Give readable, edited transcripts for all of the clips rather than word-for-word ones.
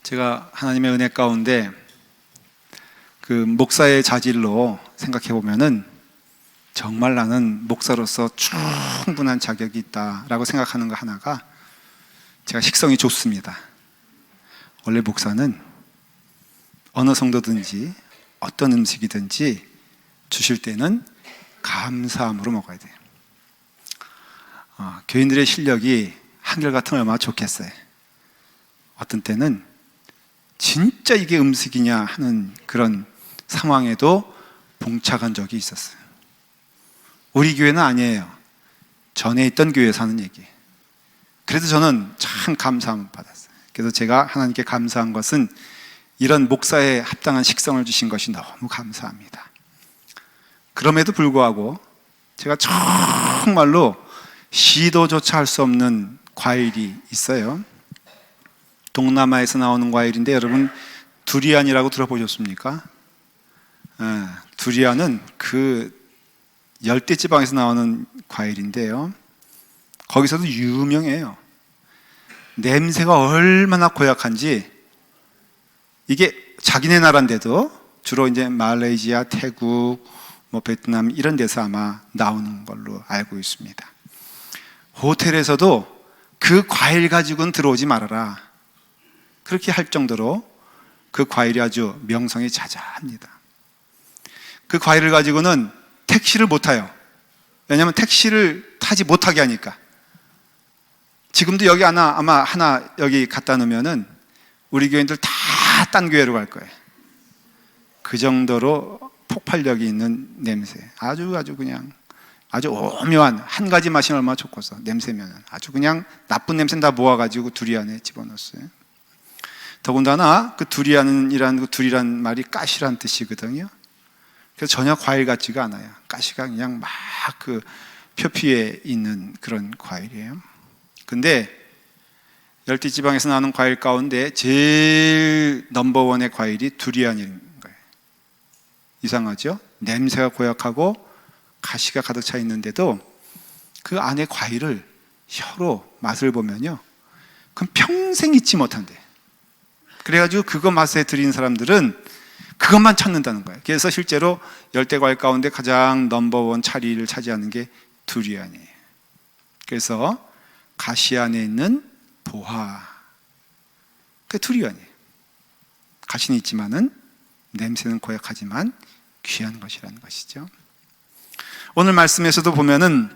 제가 하나님의 은혜 가운데 그 목사의 자질로 생각해 보면은 정말 나는 목사로서 충분한 자격이 있다라고 생각하는 거 하나가, 제가 식성이 좋습니다. 원래 목사는 어느 성도든지 어떤 음식이든지 주실 때는 감사함으로 먹어야 돼요. 교인들의 실력이 한결같으면 얼마나 좋겠어요. 어떤 때는 진짜 이게 음식이냐 하는 그런 상황에도 봉착한 적이 있었어요. 우리 교회는 아니에요. 전에 있던 교회에서 하는 얘기. 그래서 저는 참 감사함을 받았어요. 그래서 제가 하나님께 감사한 것은 이런 목사에 합당한 식성을 주신 것이 너무 감사합니다. 그럼에도 불구하고 제가 정말로 시도조차 할 수 없는 과일이 있어요. 동남아에서 나오는 과일인데, 여러분 두리안이라고 들어보셨습니까? 두리안은 그 열대지방에서 나오는 과일인데요, 거기서도 유명해요. 냄새가 얼마나 고약한지, 이게 자기네 나라인데도 주로 이제 말레이시아, 태국, 베트남 이런 데서 아마 나오는 걸로 알고 있습니다. 호텔에서도 그 과일 가지고는 들어오지 말아라, 그렇게 할 정도로 그 과일이 아주 명성이 자자합니다. 그 과일을 가지고는 택시를 못 타요. 왜냐하면 택시를 타지 못하게 하니까. 지금도 여기 아마 하나 여기 갖다 놓으면은 우리 교인들 다 딴 교회로 갈 거예요. 그 정도로 폭발력이 있는 냄새. 아주 그냥 아주 오묘한, 한 가지 마시면 얼마나 좋겠어. 냄새면은 아주 그냥 나쁜 냄새는 다 모아가지고 두리안에 집어넣었어요. 더군다나 그 두리안이라는 그 두리란 말이 가시란 뜻이거든요. 그래서 전혀 과일 같지가 않아요. 가시가 그냥 막 그 표피에 있는 그런 과일이에요. 근데 열대지방에서 나오는 과일 가운데 제일 넘버원의 과일이 두리안인 거예요. 이상하죠? 냄새가 고약하고 가시가 가득 차 있는데도 그 안에 과일을 혀로 맛을 보면요, 그럼 평생 잊지 못한대. 그래가지고 그거 맛에 들인 사람들은 그것만 찾는다는 거예요. 그래서 실제로 열대과일 가운데 가장 넘버원 자리를 차지하는 게 두리안이에요. 그래서 가시 안에 있는 보화, 그게 두리안이에요. 가시는 있지만은 냄새는 고약하지만 귀한 것이라는 것이죠. 오늘 말씀에서도 보면은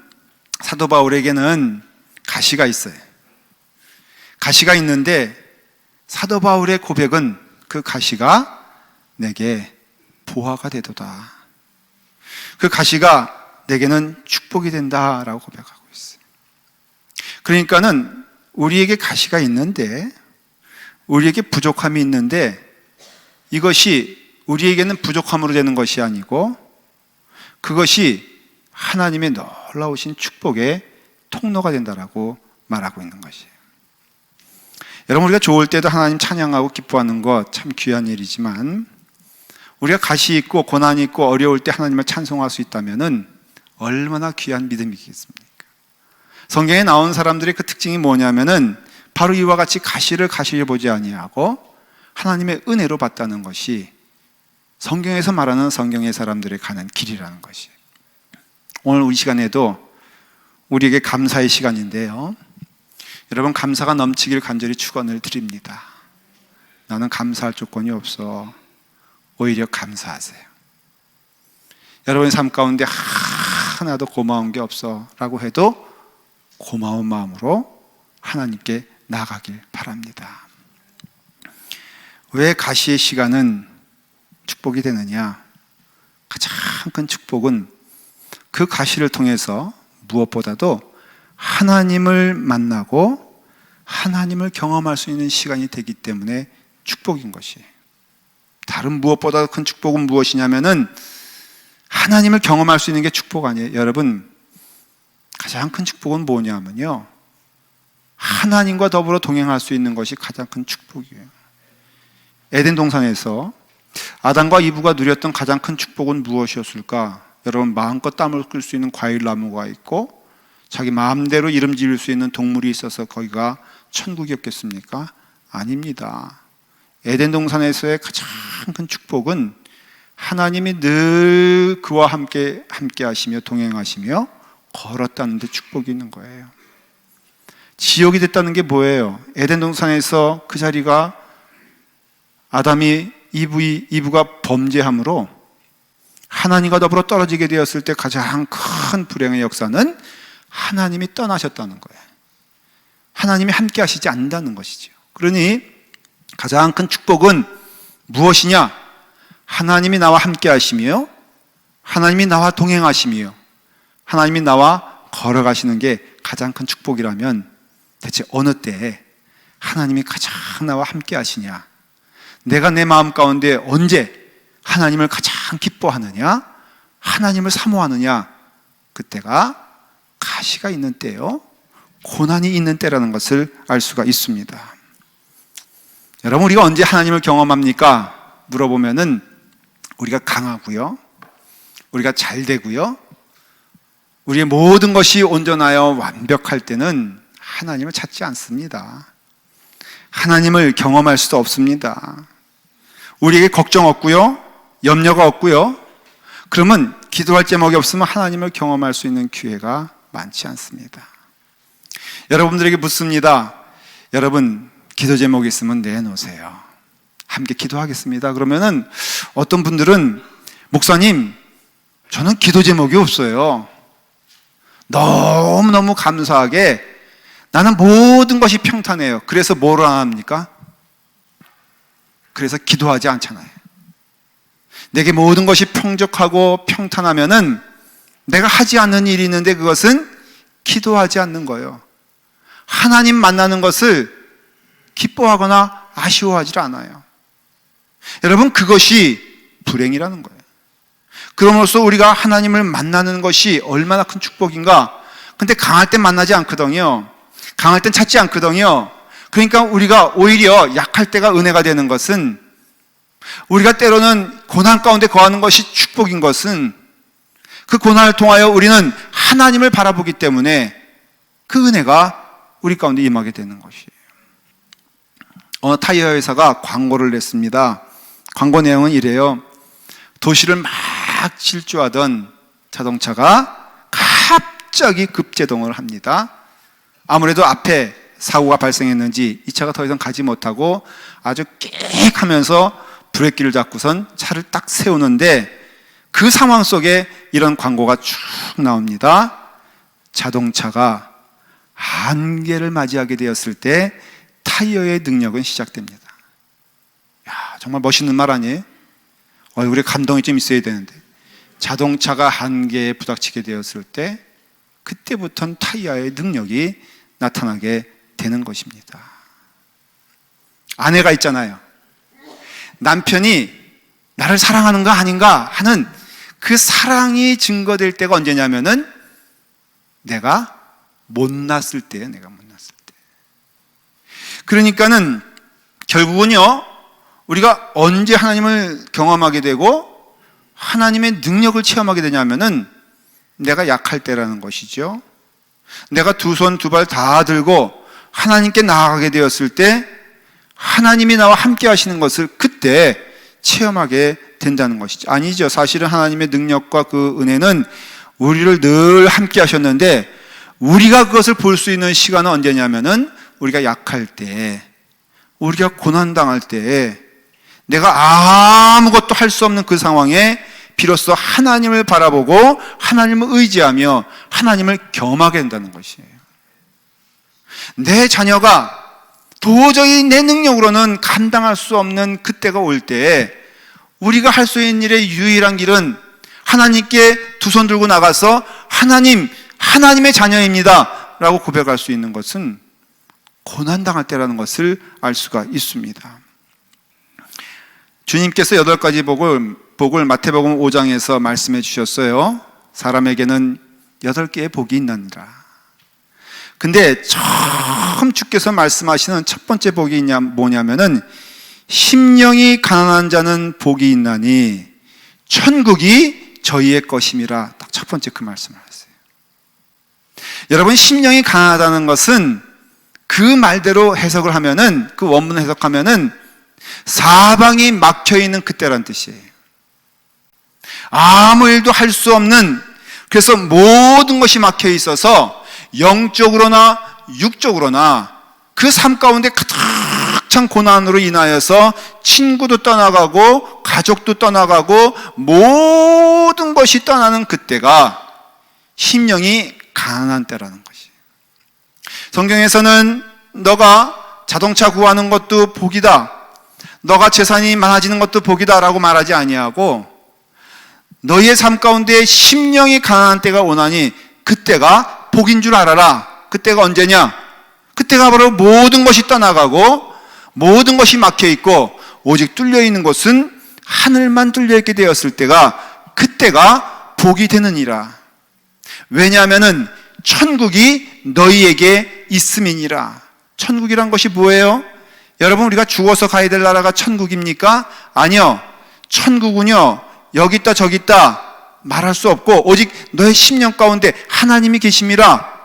사도 바울에게는 가시가 있어요. 가시가 있는데 사도 바울의 고백은 그 가시가 내게 보화가 되도다. 그 가시가 내게는 축복이 된다라고 고백하고 있어요. 그러니까는 우리에게 가시가 있는데, 우리에게 부족함이 있는데, 이것이 우리에게는 부족함으로 되는 것이 아니고 그것이 하나님의 놀라우신 축복의 통로가 된다라고 말하고 있는 것이에요. 여러분, 우리가 좋을 때도 하나님 찬양하고 기뻐하는 것 참 귀한 일이지만, 우리가 가시 있고 고난이 있고 어려울 때 하나님을 찬송할 수 있다면 얼마나 귀한 믿음이겠습니까? 성경에 나온 사람들의 그 특징이 뭐냐면은 바로 이와 같이 가시를 가시를 보지 아니하고 하나님의 은혜로 봤다는 것이 성경에서 말하는 성경의 사람들의 가는 길이라는 것이에요. 오늘 우리 시간에도 우리에게 감사의 시간인데요, 여러분, 감사가 넘치길 간절히 축원을 드립니다. 나는 감사할 조건이 없어. 오히려 감사하세요. 여러분의 삶 가운데 하나도 고마운 게 없어 라고 해도 고마운 마음으로 하나님께 나아가길 바랍니다. 왜 가시의 시간은 축복이 되느냐? 가장 큰 축복은 그 가시를 통해서 무엇보다도 하나님을 만나고 하나님을 경험할 수 있는 시간이 되기 때문에 축복인 것이에요. 다른 무엇보다 큰 축복은 무엇이냐면은 하나님을 경험할 수 있는 게 축복 아니에요. 여러분, 가장 큰 축복은 뭐냐면요, 하나님과 더불어 동행할 수 있는 것이 가장 큰 축복이에요. 에덴 동산에서 아담과 이브가 누렸던 가장 큰 축복은 무엇이었을까? 여러분, 마음껏 땀을 흘릴 수 있는 과일 나무가 있고 자기 마음대로 이름 지을 수 있는 동물이 있어서 거기가 천국이었겠습니까? 아닙니다. 에덴 동산에서의 가장 큰 축복은 하나님이 늘 그와 함께 하시며 동행하시며 걸었다는 데 축복이 있는 거예요. 지옥이 됐다는 게 뭐예요? 에덴 동산에서 그 자리가 아담이 이브가 범죄함으로 하나님과 더불어 떨어지게 되었을 때 가장 큰 불행의 역사는 하나님이 떠나셨다는 거예요. 하나님이 함께 하시지 않는다는 것이죠. 그러니 가장 큰 축복은 무엇이냐? 하나님이 나와 함께 하시며 하나님이 나와 동행하시며 하나님이 나와 걸어가시는 게 가장 큰 축복이라면 대체 어느 때에 하나님이 가장 나와 함께 하시냐? 내가 내 마음 가운데 언제 하나님을 가장 기뻐하느냐? 하나님을 사모하느냐? 그때가 가시가 있는 때요, 고난이 있는 때라는 것을 알 수가 있습니다. 여러분, 우리가 언제 하나님을 경험합니까? 물어보면은 우리가 강하고요, 우리가 잘 되고요, 우리의 모든 것이 온전하여 완벽할 때는 하나님을 찾지 않습니다. 하나님을 경험할 수도 없습니다. 우리에게 걱정 없고요, 염려가 없고요, 그러면 기도할 제목이 없으면 하나님을 경험할 수 있는 기회가 많지 않습니다. 여러분들에게 묻습니다. 여러분, 기도 제목이 있으면 내놓으세요. 함께 기도하겠습니다. 그러면은 어떤 분들은 목사님, 저는 기도 제목이 없어요. 너무너무 감사하게 나는 모든 것이 평탄해요. 그래서 뭘 안 합니까? 그래서 기도하지 않잖아요. 내게 모든 것이 평적하고 평탄하면은 내가 하지 않는 일이 있는데 그것은 기도하지 않는 거예요. 하나님 만나는 것을 기뻐하거나 아쉬워하지 않아요. 여러분, 그것이 불행이라는 거예요. 그럼으로써 우리가 하나님을 만나는 것이 얼마나 큰 축복인가. 근데 강할 땐 만나지 않거든요. 강할 땐 찾지 않거든요. 그러니까 우리가 오히려 약할 때가 은혜가 되는 것은, 우리가 때로는 고난 가운데 거하는 것이 축복인 것은 그 고난을 통하여 우리는 하나님을 바라보기 때문에 그 은혜가 우리 가운데 임하게 되는 것이에요. 어느 타이어 회사가 광고를 냈습니다. 광고 내용은 이래요. 도시를 막 질주하던 자동차가 갑자기 급제동을 합니다. 아무래도 앞에 사고가 발생했는지 이 차가 더 이상 가지 못하고 아주 끽 하면서 브레이크를 잡고선 차를 딱 세우는데, 그 상황 속에 이런 광고가 쭉 나옵니다. 자동차가 한계를 맞이하게 되었을 때 타이어의 능력은 시작됩니다. 야, 정말 멋있는 말 아니에요? 얼굴에 감동이 좀 있어야 되는데, 자동차가 한계에 부닥치게 되었을 때 그때부터는 타이어의 능력이 나타나게 되는 것입니다. 아내가 있잖아요. 남편이 나를 사랑하는 거 아닌가 하는 그 사랑이 증거될 때가 언제냐면은 내가 못났을 때예요. 내가 못났을 때. 그러니까는 결국은요, 우리가 언제 하나님을 경험하게 되고 하나님의 능력을 체험하게 되냐면은 내가 약할 때라는 것이죠. 내가 두 손 두 발 다 들고 하나님께 나아가게 되었을 때 하나님이 나와 함께 하시는 것을 그때 체험하게 된다는 것이죠. 아니죠. 사실은 하나님의 능력과 그 은혜는 우리를 늘 함께 하셨는데, 우리가 그것을 볼 수 있는 시간은 언제냐면은 우리가 약할 때, 우리가 고난당할 때, 내가 아무것도 할 수 없는 그 상황에 비로소 하나님을 바라보고 하나님을 의지하며 하나님을 경험하게 된다는 것이에요. 내 자녀가 도저히 내 능력으로는 감당할 수 없는 그때가 올 때, 우리가 할 수 있는 일의 유일한 길은 하나님께 두 손 들고 나가서 하나님, 하나님의 자녀입니다 라고 고백할 수 있는 것은 고난당할 때라는 것을 알 수가 있습니다. 주님께서 8가지 복을 마태복음 5장에서 말씀해 주셨어요. 사람에게는 8개의 복이 있느니라. 근데 처음 주께서 말씀하시는 첫 번째 복이 뭐냐면은 심령이 가난한 자는 복이 있나니 천국이 저희의 것임이라. 딱 첫 번째 그 말씀을 하세요. 여러분, 심령이 가난하다는 것은 그 말대로 해석을 하면은, 그 원문 해석하면은 사방이 막혀있는 그때란 뜻이에요. 아무 일도 할 수 없는, 그래서 모든 것이 막혀 있어서 영적으로나 육적으로나 그 삶 가운데 가득 찬 고난으로 인하여서 친구도 떠나가고 가족도 떠나가고 모든 것이 떠나는 그때가 심령이 가난한 때라는 것이에요. 성경에서는 너가 자동차 구하는 것도 복이다, 너가 재산이 많아지는 것도 복이다 라고 말하지 아니하고, 너희의 삶 가운데 심령이 가난한 때가 오나니 그때가 복인 줄 알아라. 그때가 언제냐? 그때가 바로 모든 것이 떠나가고 모든 것이 막혀있고 오직 뚫려있는 것은 하늘만 뚫려있게 되었을 때가, 그때가 복이 되느니라. 왜냐하면 천국이 너희에게 있음이니라. 천국이란 것이 뭐예요? 여러분, 우리가 죽어서 가야 될 나라가 천국입니까? 아니요. 천국은요, 여기 있다 저기 있다 말할 수 없고 오직 너의 심령 가운데 하나님이 계심이라.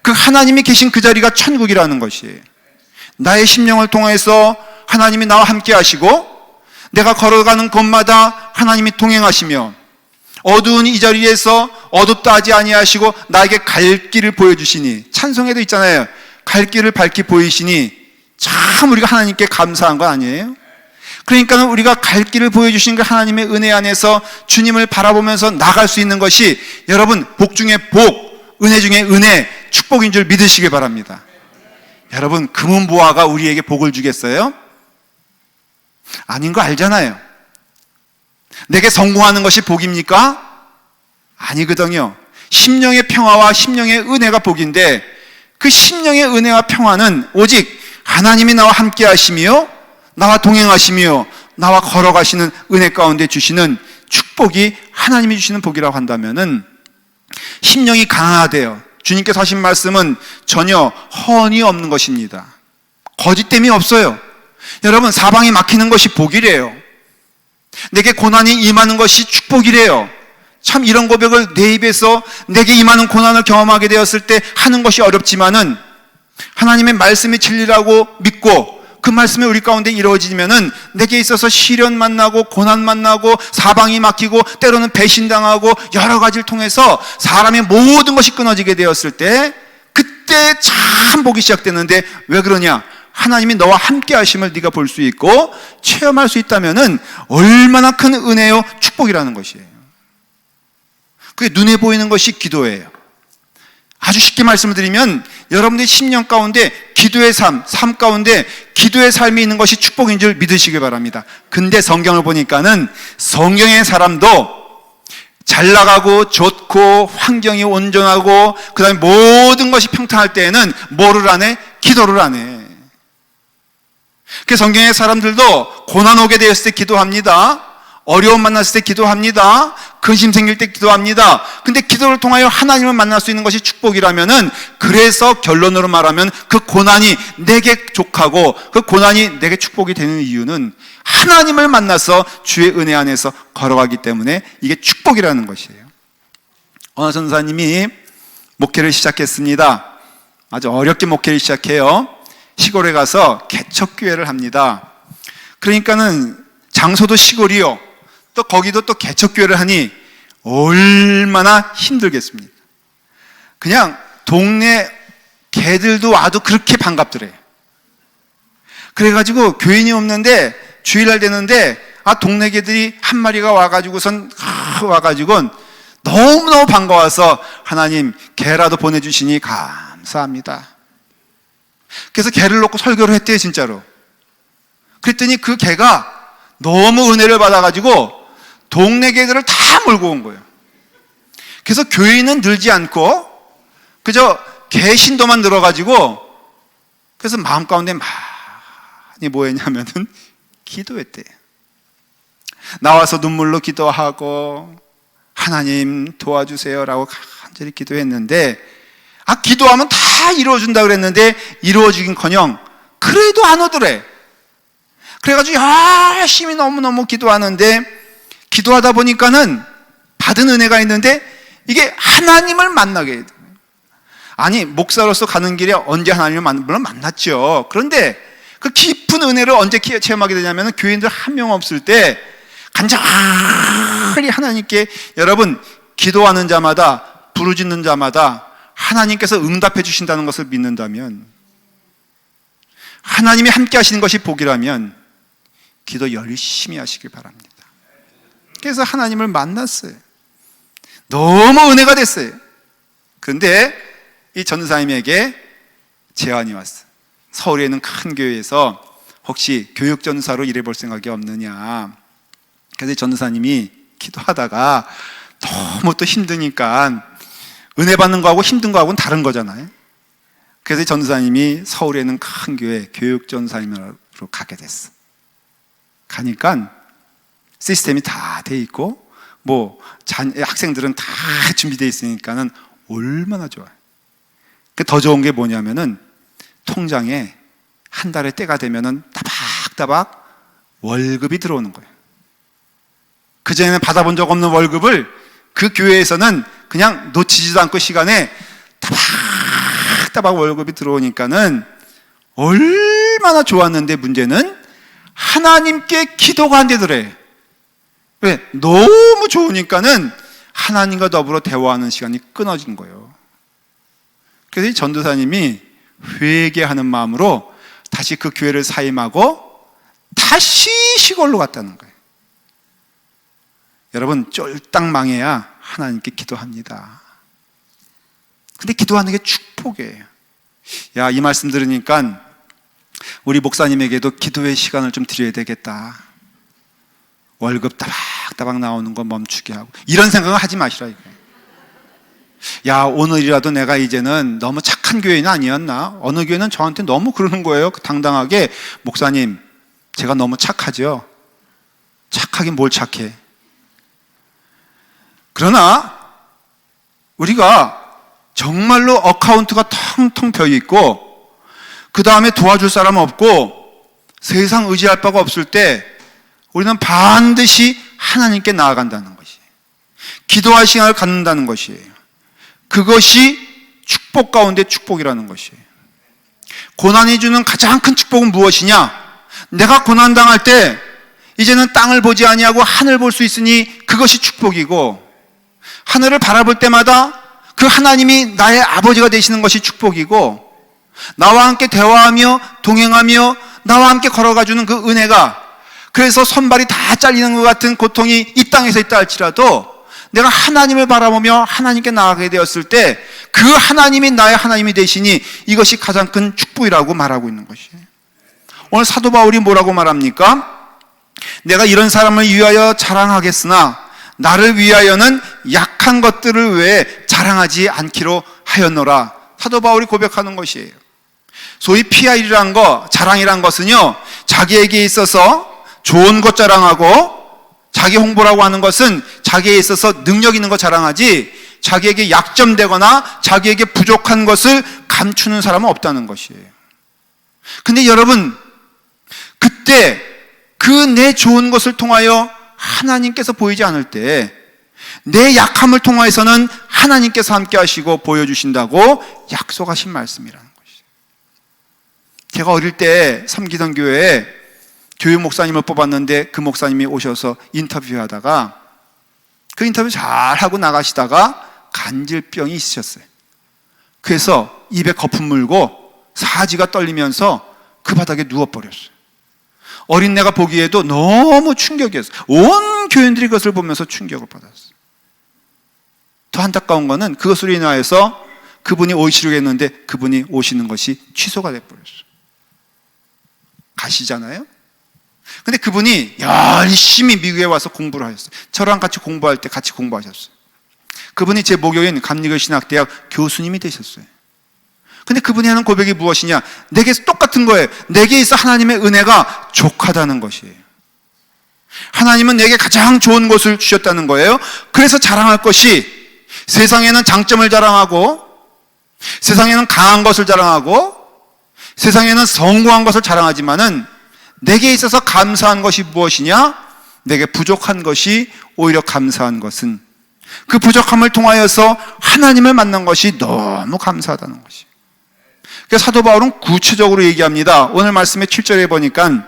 그 하나님이 계신 그 자리가 천국이라는 것이에요. 나의 심령을 통해서 하나님이 나와 함께 하시고, 내가 걸어가는 곳마다 하나님이 동행하시며, 어두운 이 자리에서 어둡다 하지 아니하시고 나에게 갈 길을 보여주시니, 찬송에도 있잖아요. 갈 길을 밝히 보이시니. 참 우리가 하나님께 감사한 거 아니에요? 그러니까 우리가 갈 길을 보여주신 그 하나님의 은혜 안에서 주님을 바라보면서 나갈 수 있는 것이, 여러분, 복 중에 복, 은혜 중에 은혜, 축복인 줄 믿으시기 바랍니다. 여러분, 금은보화가 우리에게 복을 주겠어요? 아닌 거 알잖아요. 내게 성공하는 것이 복입니까? 아니거든요. 심령의 평화와 심령의 은혜가 복인데, 그 심령의 은혜와 평화는 오직 하나님이 나와 함께 하시며 나와 동행하시며 나와 걸어가시는 은혜 가운데 주시는 축복이 하나님이 주시는 복이라고 한다면은, 심령이 가난하대요. 주님께서 하신 말씀은 전혀 허언이 없는 것입니다. 거짓됨이 없어요. 여러분, 사방이 막히는 것이 복이래요. 내게 고난이 임하는 것이 축복이래요. 참 이런 고백을 내 입에서 내게 임하는 고난을 경험하게 되었을 때 하는 것이 어렵지만은, 하나님의 말씀이 진리라고 믿고 그 말씀이 우리 가운데 이루어지면은 내게 있어서 시련 만나고 고난 만나고 사방이 막히고 때로는 배신당하고 여러 가지를 통해서 사람의 모든 것이 끊어지게 되었을 때, 그때 참 복이 시작되는데, 왜 그러냐? 하나님이 너와 함께 하심을 네가 볼 수 있고 체험할 수 있다면은 얼마나 큰 은혜요 축복이라는 것이에요. 그게 눈에 보이는 것이 기도예요. 아주 쉽게 말씀을 드리면, 여러분들의 심령 가운데 기도의 삶 가운데 기도의 삶이 있는 것이 축복인 줄 믿으시기 바랍니다. 근데 성경을 보니까는 성경의 사람도 잘 나가고 좋고 환경이 온전하고 그 다음에 모든 것이 평탄할 때에는 뭐를 안 해? 기도를 안 해. 그 성경의 사람들도 고난 오게 되었을 때 기도합니다. 어려움 만났을 때 기도합니다. 근심 생길 때 기도합니다. 근데 기도를 통하여 하나님을 만날 수 있는 것이 축복이라면은, 그래서 결론으로 말하면 그 고난이 내게 족하고 그 고난이 내게 축복이 되는 이유는 하나님을 만나서 주의 은혜 안에서 걸어가기 때문에 이게 축복이라는 것이에요. 어느 전사님이 목회를 시작했습니다. 아주 어렵게 목회를 시작해요. 시골에 가서 개척교회를 합니다. 그러니까는 장소도 시골이요, 또 거기도 또 개척교회를 하니 얼마나 힘들겠습니까? 그냥 동네 개들도 와도 그렇게 반갑더래요. 그래가지고 교인이 없는데 주일날 되는데, 동네 개들이 한 마리가 와가지고선 너무너무 반가워서, 하나님 개라도 보내주시니 감사합니다. 그래서 개를 놓고 설교를 했대요, 진짜로. 그랬더니 그 개가 너무 은혜를 받아가지고 동네 개들을 다 몰고 온 거예요. 그래서 교인은 늘지 않고 그저 개 신도만 늘어가지고, 그래서 마음 가운데 많이 뭐 했냐면은 기도했대요. 나와서 눈물로 기도하고 하나님 도와주세요라고 간절히 기도했는데, 기도하면 다 이루어준다 그랬는데 이루어지긴커녕 그래도 안 오더래. 그래가지고 열심히 너무너무 기도하는데, 기도하다 보니까는 받은 은혜가 있는데 이게 하나님을 만나게 해요. 아니, 목사로서 가는 길에 언제 하나님을 물론 만났죠. 그런데 그 깊은 은혜를 언제 체험하게 되냐면 교인들 한 명 없을 때 간절히 하나님께, 여러분, 기도하는 자마다, 부르짖는 자마다 하나님께서 응답해 주신다는 것을 믿는다면, 하나님이 함께 하시는 것이 복이라면 기도 열심히 하시길 바랍니다. 그래서 하나님을 만났어요. 너무 은혜가 됐어요. 그런데 이 전도사님에게 제안이 왔어요. 서울에 있는 큰 교회에서 혹시 교육전사로 일해볼 생각이 없느냐. 그래서 전도사님이 기도하다가 너무 또 힘드니까, 은혜 받는 거하고 힘든 거하고는 다른 거잖아요. 그래서 전도사님이 서울에 있는 큰 교회 교육전사님으로 가게 됐어. 가니까 시스템이 다 돼 있고, 학생들은 다 준비되어 있으니까는 얼마나 좋아요. 더 좋은 게 뭐냐면은 통장에 한 달에 때가 되면은 따박따박 월급이 들어오는 거예요. 그전에는 받아본 적 없는 월급을 그 교회에서는 그냥 놓치지도 않고 시간에 따박따박 월급이 들어오니까는 얼마나 좋았는데, 문제는 하나님께 기도가 안 되더래. 왜? 너무 좋으니까는 하나님과 더불어 대화하는 시간이 끊어진 거예요. 그래서 이 전도사님이 회개하는 마음으로 다시 그 교회를 사임하고 다시 시골로 갔다는 거예요. 여러분, 쫄딱 망해야 하나님께 기도합니다. 근데 기도하는 게 축복이에요. 야, 이 말씀 들으니까 우리 목사님에게도 기도의 시간을 좀 드려야 되겠다. 월급 따박따박 나오는 거 멈추게 하고, 이런 생각을 하지 마시라 이거예요. 야, 오늘이라도 내가 이제는 너무 착한 교회는 아니었나? 어느 교회는 저한테 너무 그러는 거예요. 당당하게, 목사님, 제가 너무 착하죠? 착하긴 뭘 착해. 그러나 우리가 정말로 어카운트가 텅텅 비어있고, 그 다음에 도와줄 사람 없고, 세상 의지할 바가 없을 때 우리는 반드시 하나님께 나아간다는 것이에요. 기도할 시간을 갖는다는 것이에요. 그것이 축복 가운데 축복이라는 것이에요. 고난이 주는 가장 큰 축복은 무엇이냐? 내가 고난당할 때 이제는 땅을 보지 아니하고 하늘 볼 수 있으니 그것이 축복이고, 하늘을 바라볼 때마다 그 하나님이 나의 아버지가 되시는 것이 축복이고, 나와 함께 대화하며 동행하며 나와 함께 걸어가주는 그 은혜가, 그래서 손발이 다 잘리는 것 같은 고통이 이 땅에서 있다 할지라도 내가 하나님을 바라보며 하나님께 나아가게 되었을 때 그 하나님이 나의 하나님이 되시니 이것이 가장 큰 축복이라고 말하고 있는 것이에요. 오늘 사도 바울이 뭐라고 말합니까? 내가 이런 사람을 위하여 자랑하겠으나 나를 위하여는 약한 것들을 외에 자랑하지 않기로 하였노라. 사도 바울이 고백하는 것이에요. 소위 PR이란 거, 자랑이란 것은요, 자기에게 있어서 좋은 것 자랑하고, 자기 홍보라고 하는 것은 자기에 있어서 능력 있는 것 자랑하지, 자기에게 약점되거나 자기에게 부족한 것을 감추는 사람은 없다는 것이에요. 근데 여러분, 그때 그 내 좋은 것을 통하여 하나님께서 보이지 않을 때 내 약함을 통하여서는 하나님께서 함께 하시고 보여주신다고 약속하신 말씀이라는 것이죠. 제가 어릴 때 섬기던 교회에 교육 목사님을 뽑았는데, 그 목사님이 오셔서 인터뷰하다가 그 인터뷰 잘하고 나가시다가 간질병이 있으셨어요. 그래서 입에 거품 물고 사지가 떨리면서 그 바닥에 누워버렸어요. 어린애가 보기에도 너무 충격이었어요. 온 교인들이 그것을 보면서 충격을 받았어요. 더 안타까운 거는 그것으로 인하여서 그분이 오시려고 했는데 그분이 오시는 것이 취소가 돼버렸어요. 가시잖아요. 근데 그분이 열심히 미국에 와서 공부를 하셨어요. 저랑 같이 공부할 때 같이 공부하셨어요. 그분이 제 모교인 감리교신학대학 교수님이 되셨어요. 근데 그분이 하는 고백이 무엇이냐? 내게 똑같은 거예요. 내게 있어 하나님의 은혜가 족하다는 것이에요. 하나님은 내게 가장 좋은 것을 주셨다는 거예요. 그래서 자랑할 것이, 세상에는 장점을 자랑하고, 세상에는 강한 것을 자랑하고, 세상에는 성공한 것을 자랑하지만은 내게 있어서 감사한 것이 무엇이냐? 내게 부족한 것이 오히려 감사한 것은, 그 부족함을 통하여서 하나님을 만난 것이 너무 감사하다는 것이에요. 그래서 사도 바울은 구체적으로 얘기합니다. 오늘 말씀의 7절에 보니까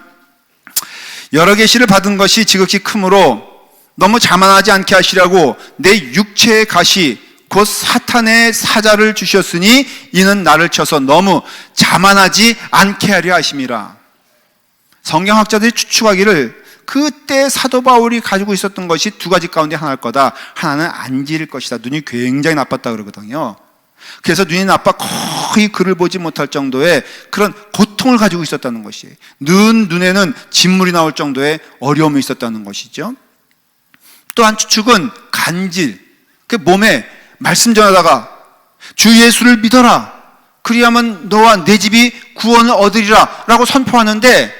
여러 계시를 받은 것이 지극히 크므로 너무 자만하지 않게 하시라고 내 육체의 가시 곧 사탄의 사자를 주셨으니 이는 나를 쳐서 너무 자만하지 않게 하려 하심이라. 성경학자들이 추측하기를 그때 사도 바울이 가지고 있었던 것이 두 가지 가운데 하나일 거다. 하나는 안질일 것이다. 눈이 굉장히 나빴다 그러거든요. 그래서 눈이 나빠 거의 글을 보지 못할 정도의 그런 고통을 가지고 있었다는 것이, 눈에는 진물이 나올 정도의 어려움이 있었다는 것이죠. 또 한 추측은 간질, 그 몸에 말씀 전하다가 주 예수를 믿어라, 그리하면 너와 내 집이 구원을 얻으리라 라고 선포하는데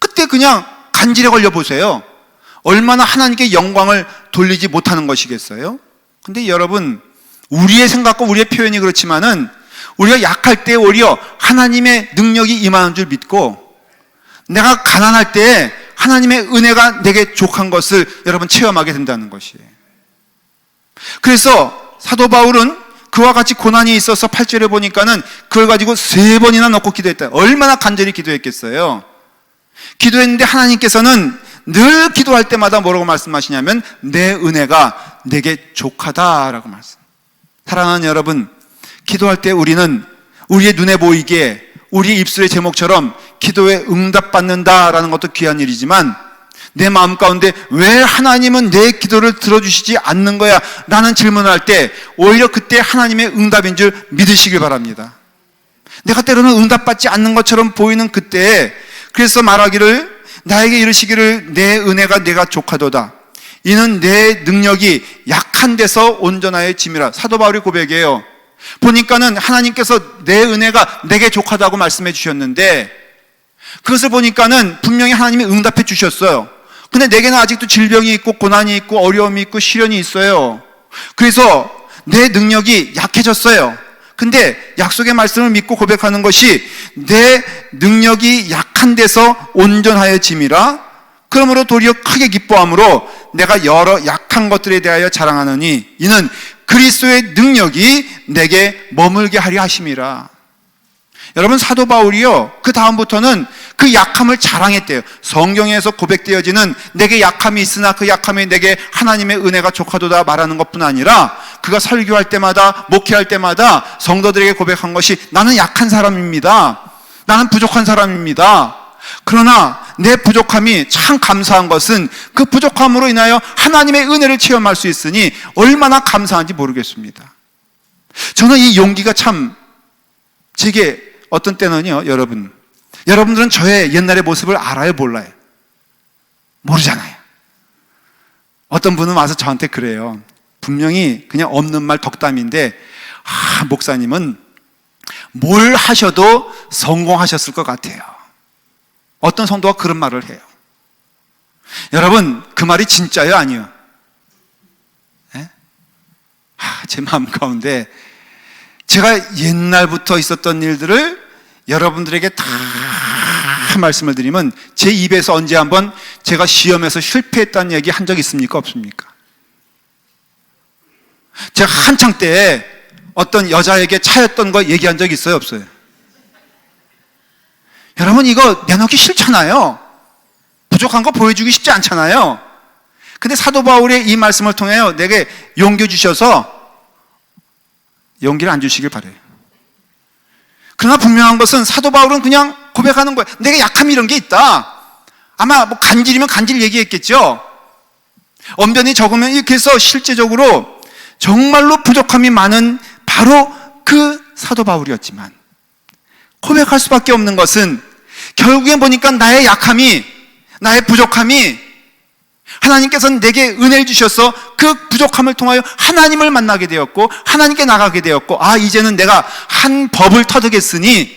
그때 그냥 간질에 걸려 보세요. 얼마나 하나님께 영광을 돌리지 못하는 것이겠어요? 근데 여러분, 우리의 생각과 우리의 표현이 그렇지만은 우리가 약할 때 오히려 하나님의 능력이 임하는 줄 믿고, 내가 가난할 때 하나님의 은혜가 내게 족한 것을 여러분 체험하게 된다는 것이에요. 그래서 사도 바울은 그와 같이 고난이 있어서 8절에 보니까는 그걸 가지고 3번이나 넣고 기도했다. 얼마나 간절히 기도했겠어요. 기도했는데 하나님께서는 늘 기도할 때마다 뭐라고 말씀하시냐면 내 은혜가 내게 족하다라고 말씀. 사랑하는 여러분, 기도할 때 우리는 우리의 눈에 보이게 우리의 입술의 제목처럼 기도에 응답받는다라는 것도 귀한 일이지만 내 마음 가운데 왜 하나님은 내 기도를 들어주시지 않는 거야? 라는 질문을 할 때 오히려 그때 하나님의 응답인 줄 믿으시길 바랍니다. 내가 때로는 응답받지 않는 것처럼 보이는 그때에 그래서 말하기를 나에게 이르시기를 내 은혜가 내가 족하도다. 이는 내 능력이 약한 데서 온전하여 짐이라. 사도 바울이 고백이에요. 보니까는 하나님께서 내 은혜가 내게 족하다고 말씀해 주셨는데 그것을 보니까는 분명히 하나님이 응답해 주셨어요. 근데 내게는 아직도 질병이 있고 고난이 있고 어려움이 있고 시련이 있어요. 그래서 내 능력이 약해졌어요. 근데 약속의 말씀을 믿고 고백하는 것이 내 능력이 약한 데서 온전하여 짐이라. 그러므로 도리어 크게 기뻐함으로 내가 여러 약한 것들에 대하여 자랑하느니 이는 그리스도의 능력이 내게 머물게 하려 하심이라. 여러분, 사도 바울이요, 그 다음부터는 그 약함을 자랑했대요. 성경에서 고백되어지는 내게 약함이 있으나 그 약함이 내게 하나님의 은혜가 족하도다 말하는 것뿐 아니라 그가 설교할 때마다 목회할 때마다 성도들에게 고백한 것이 나는 약한 사람입니다. 나는 부족한 사람입니다. 그러나 내 부족함이 참 감사한 것은 그 부족함으로 인하여 하나님의 은혜를 체험할 수 있으니 얼마나 감사한지 모르겠습니다. 저는 이 용기가 참 제게 어떤 때는요, 여러분들은 저의 옛날의 모습을 알아요, 몰라요? 모르잖아요. 어떤 분은 와서 저한테 그래요. 분명히 그냥 없는 말 덕담인데 목사님은 뭘 하셔도 성공하셨을 것 같아요. 어떤 성도가 그런 말을 해요. 여러분, 그 말이 진짜예요, 아니에요? 네? 제 마음 가운데 제가 옛날부터 있었던 일들을 여러분들에게 다 말씀을 드리면 제 입에서 언제 한번 제가 시험에서 실패했다는 얘기 한 적 있습니까? 없습니까? 제가 한창 때 어떤 여자에게 차였던 거 얘기한 적 있어요? 없어요? 여러분, 이거 내놓기 싫잖아요. 부족한 거 보여주기 쉽지 않잖아요. 근데 사도 바울의 이 말씀을 통해 내게 용기 주셔서 용기를 안 주시길 바래요. 그러나 분명한 것은 사도 바울은 그냥 고백하는 거예요. 내게 약함이 이런 게 있다. 아마 뭐 간질이면 간질 얘기했겠죠. 언변이 적으면 이렇게 해서 실제적으로 정말로 부족함이 많은 바로 그 사도 바울이었지만 고백할 수밖에 없는 것은 결국엔 보니까 나의 약함이, 나의 부족함이 하나님께서는 내게 은혜를 주셔서 그 부족함을 통하여 하나님을 만나게 되었고 하나님께 나가게 되었고 이제는 내가 한 법을 터득했으니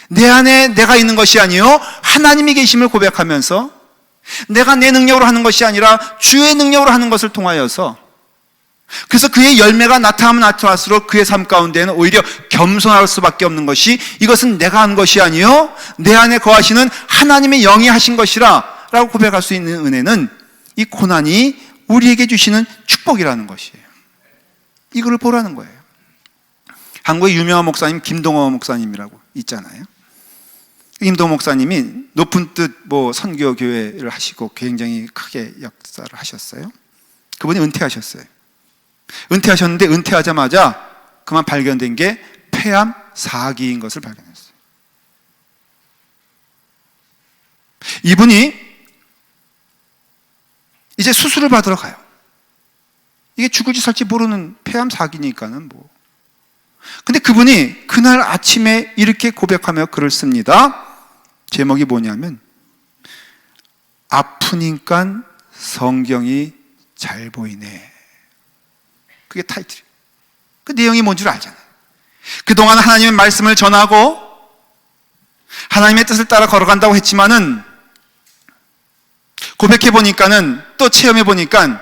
내 안에 내가 있는 것이 아니요 하나님이 계심을 고백하면서 내가 내 능력으로 하는 것이 아니라 주의 능력으로 하는 것을 통하여서 그래서 그의 열매가 나타나면 나타날수록 그의 삶 가운데는 오히려 겸손할 수밖에 없는 것이 이것은 내가 한 것이 아니요 내 안에 거하시는 하나님의 영이 하신 것이라 라고 고백할 수 있는 은혜는 이 고난이 우리에게 주시는 축복이라는 것이에요. 이거를 보라는 거예요. 한국의 유명한 목사님 김동호 목사님이라고 있잖아요. 임도 목사님이 높은 뜻 선교 교회를 하시고 굉장히 크게 역사를 하셨어요. 그분이 은퇴하셨어요. 은퇴하셨는데 은퇴하자마자 그만 발견된 게 폐암 4기인 것을 발견했어요. 이분이 이제 수술을 받으러 가요. 이게 죽을지 살지 모르는 폐암 4기니까는 근데 그분이 그날 아침에 이렇게 고백하며 글을 씁니다. 제목이 뭐냐면 아프니까 성경이 잘 보이네. 그게 타이틀이에요. 그 내용이 뭔 줄 알잖아요. 그동안 하나님의 말씀을 전하고 하나님의 뜻을 따라 걸어간다고 했지만은 고백해보니까는 또 체험해보니까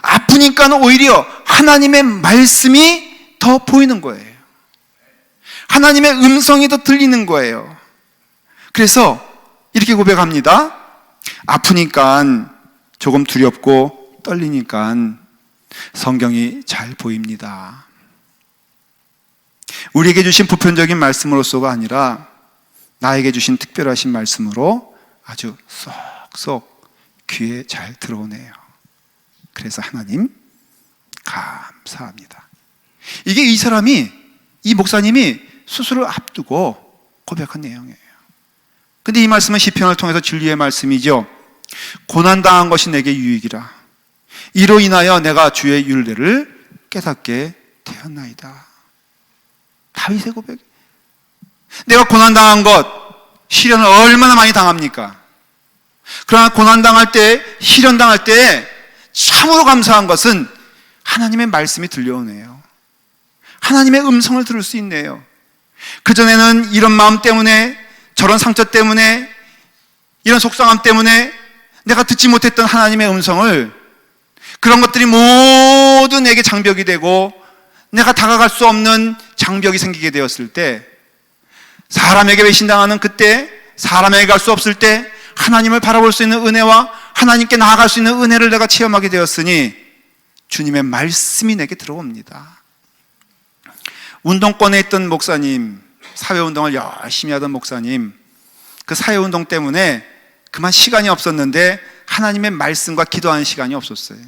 아프니까 오히려 하나님의 말씀이 더 보이는 거예요. 하나님의 음성이 더 들리는 거예요. 그래서 이렇게 고백합니다. 아프니까 조금 두렵고 떨리니까 성경이 잘 보입니다. 우리에게 주신 보편적인 말씀으로서가 아니라 나에게 주신 특별하신 말씀으로 아주 쏙쏙 귀에 잘 들어오네요. 그래서 하나님 감사합니다. 이게 이 목사님이 수술을 앞두고 고백한 내용이에요. 근데 이 말씀은 시편을 통해서 진리의 말씀이죠. 고난당한 것이 내게 유익이라. 이로 인하여 내가 주의 율례를 깨닫게 되었나이다. 다윗의 고백. 내가 고난당한 것, 시련을 얼마나 많이 당합니까? 그러나 고난당할 때, 시련당할 때 참으로 감사한 것은 하나님의 말씀이 들려오네요. 하나님의 음성을 들을 수 있네요. 그전에는 이런 마음 때문에, 저런 상처 때문에, 이런 속상함 때문에 내가 듣지 못했던 하나님의 음성을, 그런 것들이 모두 내게 장벽이 되고 내가 다가갈 수 없는 장벽이 생기게 되었을 때, 사람에게 배신당하는 그때, 사람에게 갈 수 없을 때 하나님을 바라볼 수 있는 은혜와 하나님께 나아갈 수 있는 은혜를 내가 체험하게 되었으니 주님의 말씀이 내게 들어옵니다. 운동권에 있던 목사님, 사회운동을 열심히 하던 목사님, 그 사회운동 때문에 그만 시간이 없었는데 하나님의 말씀과 기도하는 시간이 없었어요.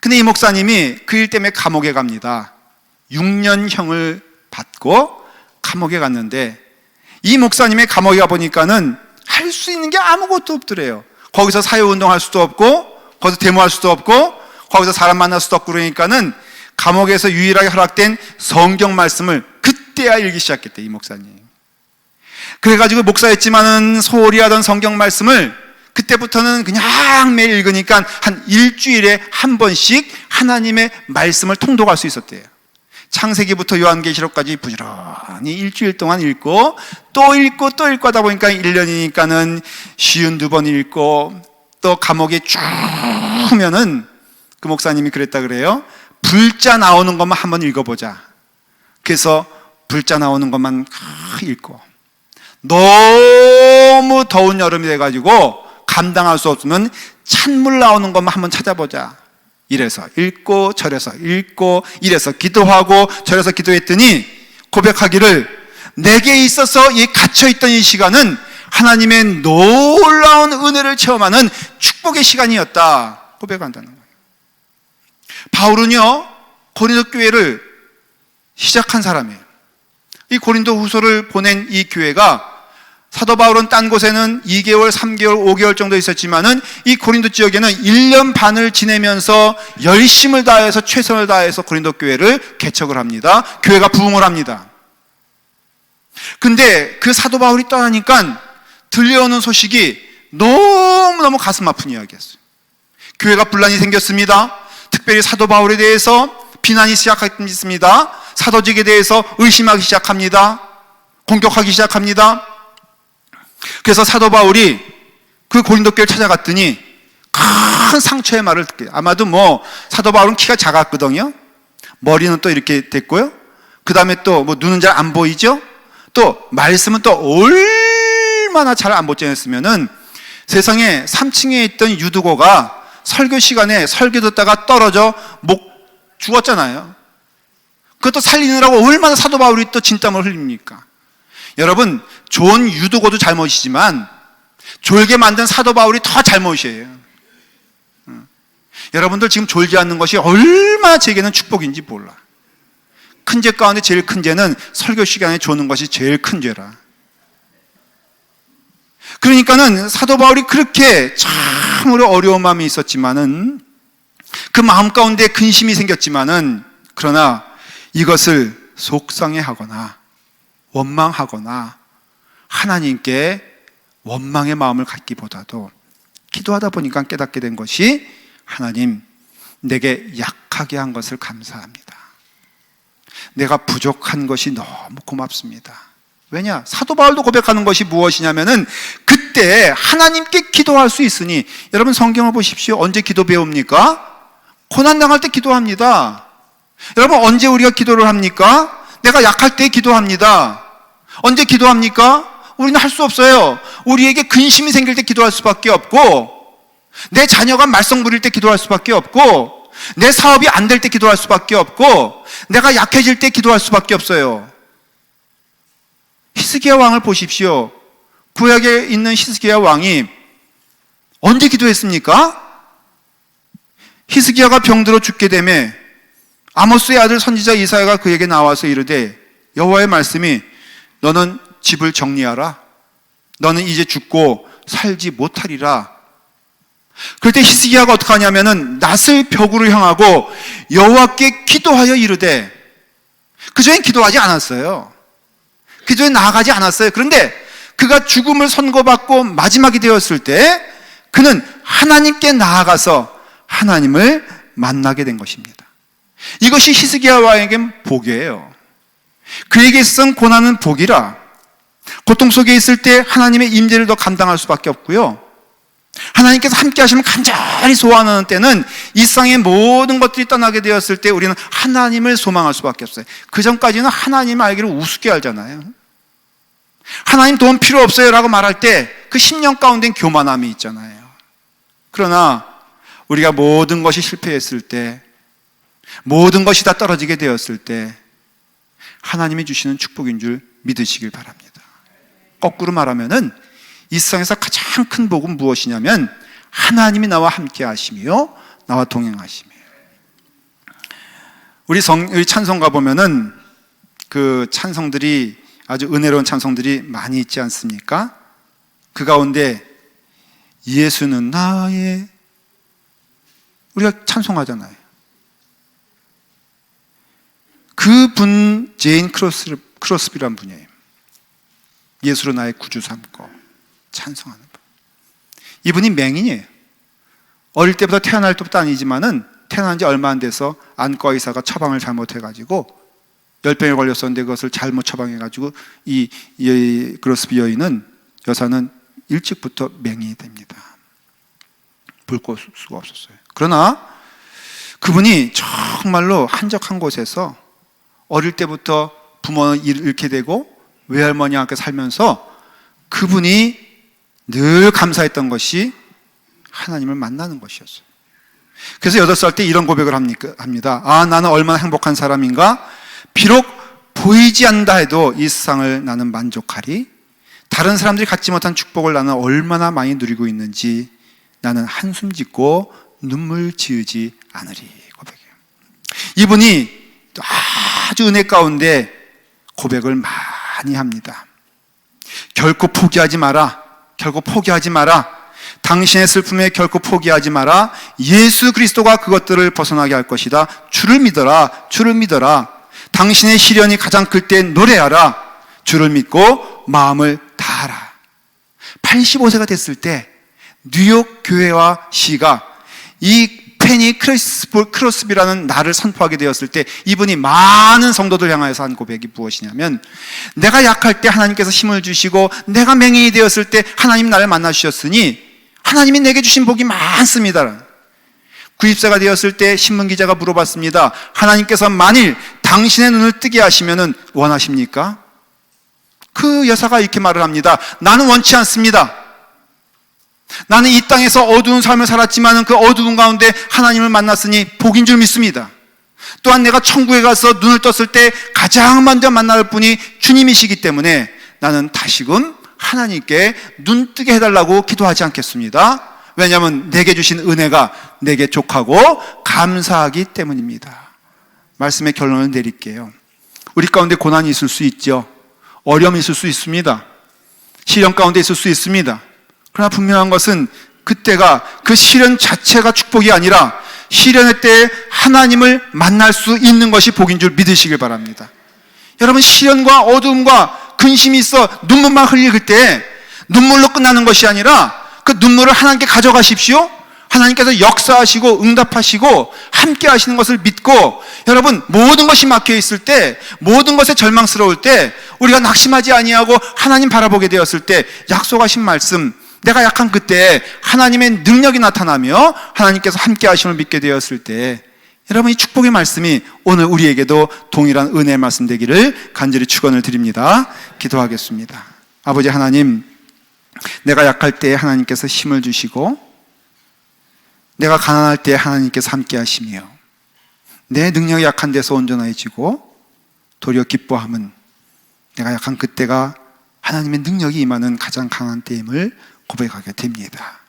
근데 이 목사님이 그 일 때문에 감옥에 갑니다. 6년형을 받고 감옥에 갔는데, 이 목사님의 감옥에 가보니까는 할 수 있는 게 아무것도 없더래요. 거기서 사회운동할 수도 없고, 거기서 데모할 수도 없고, 거기서 사람 만날 수도 없고, 그러니까는 감옥에서 유일하게 허락된 성경 말씀을 그때야 읽기 시작했대, 이 목사님. 그래가지고 목사였지만은 소홀히 하던 성경 말씀을 그때부터는 그냥 매일 읽으니까 한 일주일에 한 번씩 하나님의 말씀을 통독할 수 있었대요. 창세기부터 요한계시록까지 부지런히 일주일 동안 읽고 또 읽고 또 읽고 하다 보니까 1년이니까는 52번 읽고, 또 감옥에 쭉 하면은 그 목사님이 그랬다 그래요. 불자 나오는 것만 한번 읽어보자. 그래서 불자 나오는 것만 읽고, 너무 더운 여름이 돼가지고 감당할 수 없으면 찬물 나오는 것만 한번 찾아보자. 이래서 읽고 저래서 읽고, 이래서 기도하고 저래서 기도했더니 고백하기를, 내게 있어서 이 갇혀있던 이 시간은 하나님의 놀라운 은혜를 체험하는 축복의 시간이었다 고백한다는 거예요. 바울은요, 고린도 교회를 시작한 사람이에요. 이 고린도 후서를 보낸 이 교회가, 사도 바울은 딴 곳에는 2개월, 3개월, 5개월 정도 있었지만은 이 고린도 지역에는 1년 반을 지내면서 열심을 다해서, 최선을 다해서 고린도 교회를 개척을 합니다. 교회가 부흥을 합니다. 근데 그 사도 바울이 떠나니까 들려오는 소식이 너무너무 가슴 아픈 이야기였어요. 교회가 분란이 생겼습니다. 특별히 사도 바울에 대해서 비난이 시작했습니다. 사도직에 대해서 의심하기 시작합니다. 공격하기 시작합니다. 그래서 사도 바울이 그 고린도 교회를 찾아갔더니 큰 상처의 말을 듣게, 아마도 사도 바울은 키가 작았거든요. 머리는 또 이렇게 됐고요. 그 다음에 또 눈은 잘 안 보이죠. 또 말씀은 또 얼마나 잘 안 보였으면은, 세상에 3층에 있던 유두고가 설교 시간에 설교 듣다가 떨어져 죽었잖아요. 그것도 살리느라고 얼마나 사도 바울이 또 진땀을 흘립니까? 여러분, 좋은 유도고도 잘못이지만 졸게 만든 사도 바울이 더 잘못이에요. 여러분들 지금 졸지 않는 것이 얼마나 제게는 축복인지 몰라. 큰 죄 가운데 제일 큰 죄는 설교 시간에 조는 것이 제일 큰 죄라. 그러니까는 사도 바울이 그렇게 참으로 어려운 마음이 있었지만은, 그 마음 가운데 근심이 생겼지만은, 그러나 이것을 속상해하거나 원망하거나 하나님께 원망의 마음을 갖기보다도 기도하다 보니까 깨닫게 된 것이, 하나님, 내게 약하게 한 것을 감사합니다. 내가 부족한 것이 너무 고맙습니다. 왜냐? 사도 바울도 고백하는 것이 무엇이냐면은, 그때 하나님께 기도할 수 있으니, 여러분 성경을 보십시오. 언제 기도 배웁니까? 고난당할 때 기도합니다. 여러분, 언제 우리가 기도를 합니까? 내가 약할 때 기도합니다. 언제 기도합니까? 우리는 할 수 없어요. 우리에게 근심이 생길 때 기도할 수밖에 없고, 내 자녀가 말썽 부릴 때 기도할 수밖에 없고, 내 사업이 안 될 때 기도할 수밖에 없고, 내가 약해질 때 기도할 수밖에 없어요. 히스기야 왕을 보십시오. 구약에 있는 히스기야 왕이 언제 기도했습니까? 히스기야가 병들어 죽게 되매 아모스의 아들 선지자 이사야가 그에게 나와서 이르되, 여호와의 말씀이 너는 집을 정리하라. 너는 이제 죽고 살지 못하리라. 그럴 때 히스기야가 어떻게 하냐면은 낫을 벽으로 향하고 여호와께 기도하여 이르되, 그전엔 기도하지 않았어요. 그전엔 나아가지 않았어요. 그런데 그가 죽음을 선고받고 마지막이 되었을 때 그는 하나님께 나아가서 하나님을 만나게 된 것입니다. 이것이 히스기야 왕에겐 복이에요. 그에게 있은 고난은 복이라. 고통 속에 있을 때 하나님의 임재를 더 감당할 수밖에 없고요, 하나님께서 함께 하시면 간절히 소원하는 때는 이 세상의 모든 것들이 떠나게 되었을 때 우리는 하나님을 소망할 수밖에 없어요. 그 전까지는 하나님 알기를 우습게 알잖아요. 하나님 도움 필요 없어요 라고 말할 때 그 10년 가운데는 교만함이 있잖아요. 그러나 우리가 모든 것이 실패했을 때, 모든 것이 다 떨어지게 되었을 때 하나님이 주시는 축복인 줄 믿으시길 바랍니다. 거꾸로 말하면은 이 세상에서 가장 큰 복은 무엇이냐면, 하나님이 나와 함께 하시며 나와 동행하시며. 우리 찬송가 보면은 그 찬송들이 아주 은혜로운 찬송들이 많이 있지 않습니까? 그 가운데 예수는 나의, 우리가 찬송하잖아요. 그분 제인 크로스비란 분이에요. 예수로 나의 구주 삼고 찬송하는 분. 이분이 맹인이에요. 어릴 때부터 태어날 때부터 아니지만은 태어난 지 얼마 안 돼서 안과 의사가 처방을 잘못해가지고 열병에 걸렸었는데 그것을 잘못 처방해가지고 이 크로스비 여사는 일찍부터 맹인이 됩니다. 볼 수가 없었어요. 그러나 그분이 정말로 한적한 곳에서 어릴 때부터 부모를 잃게 되고 외할머니와 함께 살면서 그분이 늘 감사했던 것이 하나님을 만나는 것이었어요. 그래서 8살 때 이런 고백을 합니다. 아, 나는 얼마나 행복한 사람인가? 비록 보이지 않는다 해도 이 세상을 나는 만족하리. 다른 사람들이 갖지 못한 축복을 나는 얼마나 많이 누리고 있는지 나는 한숨 짓고 눈물 지으지 않으리. 고백해요. 이분이 아주 은혜 가운데 고백을 많이 합니다. 결코 포기하지 마라. 결코 포기하지 마라. 당신의 슬픔에 결코 포기하지 마라. 예수 그리스도가 그것들을 벗어나게 할 것이다. 주를 믿어라. 주를 믿어라. 당신의 시련이 가장 클 때 노래하라. 주를 믿고 마음을 다하라. 85세가 됐을 때 뉴욕 교회와 시가 이 페니 크로스비라는 나를 선포하게 되었을 때 이분이 많은 성도들 향하여서 한 고백이 무엇이냐면, 내가 약할 때 하나님께서 힘을 주시고 내가 맹인이 되었을 때 하나님 나를 만나주셨으니 하나님이 내게 주신 복이 많습니다. 90세가 되었을 때 신문기자가 물어봤습니다. 하나님께서 만일 당신의 눈을 뜨게 하시면 원하십니까? 그 여사가 이렇게 말을 합니다. 나는 원치 않습니다. 나는 이 땅에서 어두운 삶을 살았지만 그 어두운 가운데 하나님을 만났으니 복인 줄 믿습니다. 또한 내가 천국에 가서 눈을 떴을 때 가장 먼저 만날 분이 주님이시기 때문에 나는 다시금 하나님께 눈 뜨게 해달라고 기도하지 않겠습니다. 왜냐하면 내게 주신 은혜가 내게 족하고 감사하기 때문입니다. 말씀의 결론을 내릴게요. 우리 가운데 고난이 있을 수 있죠. 어려움이 있을 수 있습니다. 시련 가운데 있을 수 있습니다. 그러나 분명한 것은 그때가 그 시련 자체가 축복이 아니라 시련의 때에 하나님을 만날 수 있는 것이 복인 줄 믿으시길 바랍니다. 여러분, 시련과 어두움과 근심이 있어 눈물만 흘릴 때 눈물로 끝나는 것이 아니라 그 눈물을 하나님께 가져가십시오. 하나님께서 역사하시고 응답하시고 함께 하시는 것을 믿고, 여러분, 모든 것이 막혀 있을 때, 모든 것에 절망스러울 때 우리가 낙심하지 아니하고 하나님 바라보게 되었을 때 약속하신 말씀, 내가 약한 그때 하나님의 능력이 나타나며 하나님께서 함께 하심을 믿게 되었을 때, 여러분, 이 축복의 말씀이 오늘 우리에게도 동일한 은혜의 말씀 되기를 간절히 축원을 드립니다. 기도하겠습니다. 아버지 하나님, 내가 약할 때 하나님께서 힘을 주시고, 내가 가난할 때 하나님께서 함께 하시며, 내 능력이 약한 데서 온전해지고 도리어 기뻐함은 내가 약한 그때가 하나님의 능력이 임하는 가장 강한 때임을 고백하게 됩니다.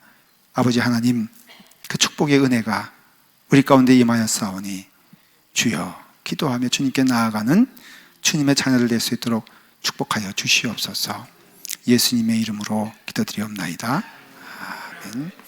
아버지 하나님, 그 축복의 은혜가 우리 가운데 임하였사오니 주여, 기도하며 주님께 나아가는 주님의 자녀들 될 수 있도록 축복하여 주시옵소서. 예수님의 이름으로 기도드리옵나이다. 아멘.